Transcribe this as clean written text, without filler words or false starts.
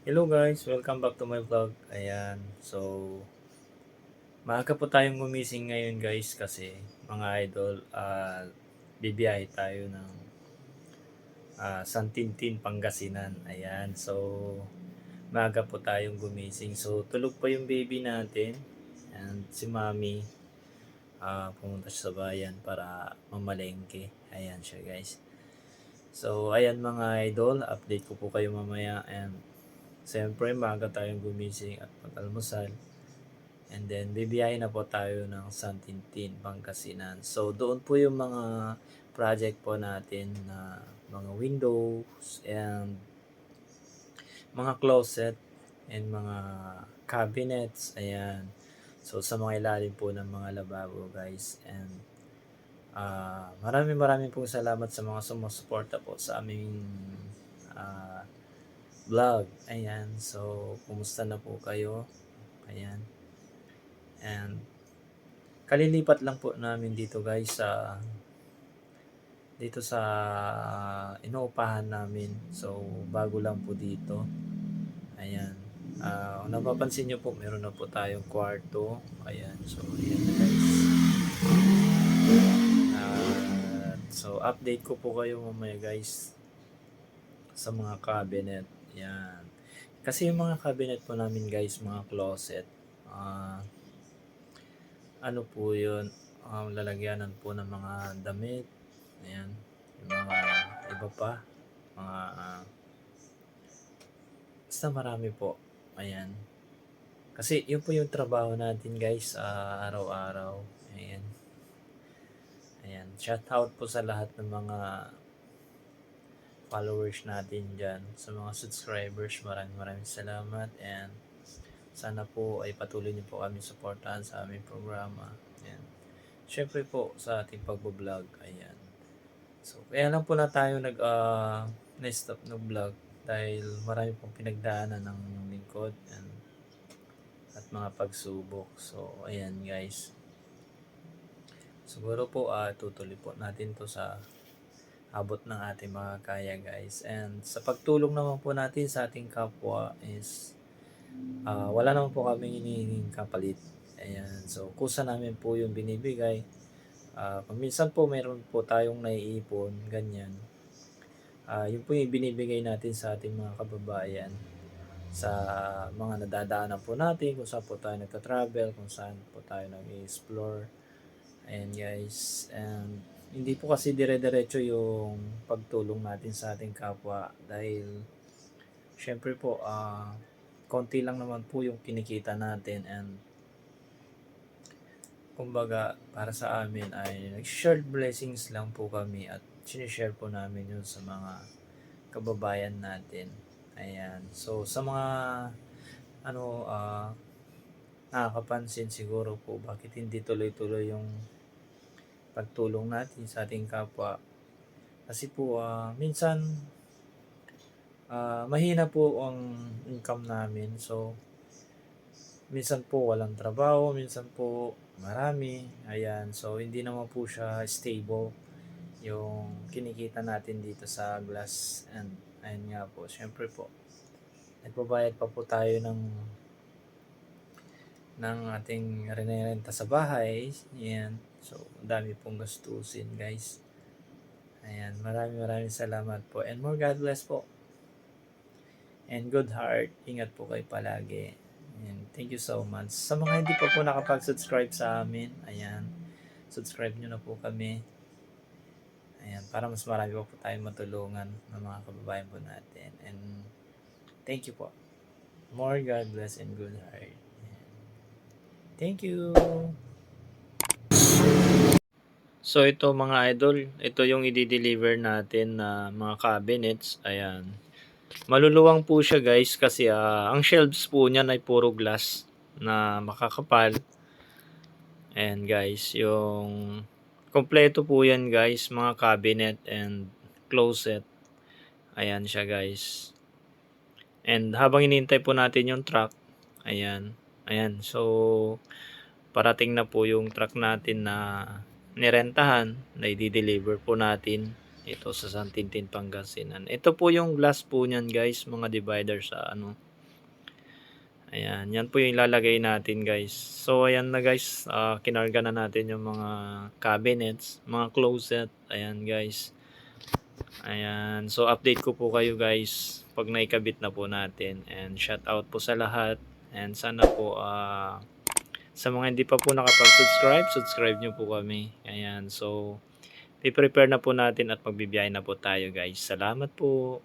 Hello guys, welcome back to my vlog. Ayan, so maaga po tayong gumising ngayon guys kasi mga idol, bibiyahe tayo ng San Tintin, Pangasinan. Ayan, so maaga po tayong gumising. So tulog pa yung baby natin and si mami pumunta siya sa bayan para mamalengke. Ayan siya guys. So ayan mga idol, update ko po kayo mamaya and siyempre maaga tayong gumising at mag-almusal. And then, bibiyahin na po tayo ng San Tintin, Pangasinan. So, doon po yung mga project po natin na mga windows and mga closet and mga cabinets. Ayan. So, sa mga ilalim po ng mga lababo, guys. And maraming pong salamat sa mga sumusuporta po sa aming uh, vlog. Ayan. So, kumusta na po kayo? Ayan. And kalilipat lang po namin dito guys sa inuupahan namin. So bago lang po dito. Ayan. Kung napapansin nyo po, meron na po tayong kwarto. Ayan. So ayan na guys. So update ko po kayo mamaya guys sa mga cabinet. Ayan. Kasi yung mga cabinet po namin guys, mga closet. Ano po yun, lalagyanan po ng mga damit. Ayan, yung mga iba pa, mga basta marami po. Ayan. Kasi yun po yung trabaho natin guys araw-araw. Ayan. Ayan. Shout out po sa lahat ng mga followers natin dyan. Sa mga subscribers, maraming salamat. And sana po ay patuloy niyo po kami supportahan sa aming programa. Ayan. Siyempre po sa ating pagbo-vlog. Ayan. So, kaya lang po na tayo na-stop ng vlog dahil marami pong pinagdaanan ng lingkod at mga pagsubok. So, ayan guys. Siguro po tutuloy po natin to sa abot ng ating mga kaya guys. And sa pagtulong naman po natin sa ating kapwa is wala naman po kaming hinihinging kapalit. Ayan. So, kusa namin po yung binibigay. Kung minsan po meron po tayong naiipon, ganyan. Yun po yung binibigay natin sa ating mga kababayan sa mga nadadaanan po natin, kung saan po tayo nagka-travel, kung saan po tayo nag-explore. Ayan guys, and hindi po kasi dire-diretso yung pagtulong natin sa ating kapwa dahil syempre po konti lang naman po yung kinikita natin and kumbaga para sa amin ay nag-shared blessings lang po kami at sinishare po namin yun sa mga kababayan natin. Ayan. So sa mga nakakapansin siguro po bakit hindi tuloy-tuloy yung pagtulong natin sa ating kapwa. Kasi po minsan mahina po ang income namin. So minsan po walang trabaho, minsan po marami. Ayan. So hindi naman po siya stable yung kinikita natin dito sa glass and ayun nga po. Syempre po nagbabayad pa po tayo ng ating renenta sa bahay. Ayan. So, dami pong gastusin, guys. Ayan. Maraming salamat po. And more God bless po. And good heart. Ingat po kayo palagi. And thank you so much. Sa mga hindi pa po nakapag-subscribe sa amin, ayan. Subscribe nyo na po kami. Ayan. Para mas marami po tayong matulungan ng mga kababayan po natin. And thank you po. More God bless and good heart. Thank you. So ito mga idol, ito yung i-deliver natin na mga cabinets. Ayan. Maluluwang po siya guys kasi ang shelves po niyan ay puro glass na makakapal. And guys, yung kompleto po yan guys, mga cabinet and closet. Ayan siya guys. And habang inintay po natin yung truck, ayan. Ayan, so parating na po yung truck natin na nirentahan na i-deliver po natin ito sa San Tintin, Pangasinan. Ito po yung glass po niyan guys, mga divider sa Ayan, yan po yung ilalagay natin guys. So ayan na guys, kinarga na natin yung mga cabinets, mga closet. Ayan guys. Ayan, so update ko po kayo guys pag naikabit na po natin. And shout out po sa lahat. And sana po sa mga hindi pa po nakapag-subscribe, subscribe nyo po kami. Ayan, so i-prepare na po natin at magbibiyahe na po tayo guys. Salamat po.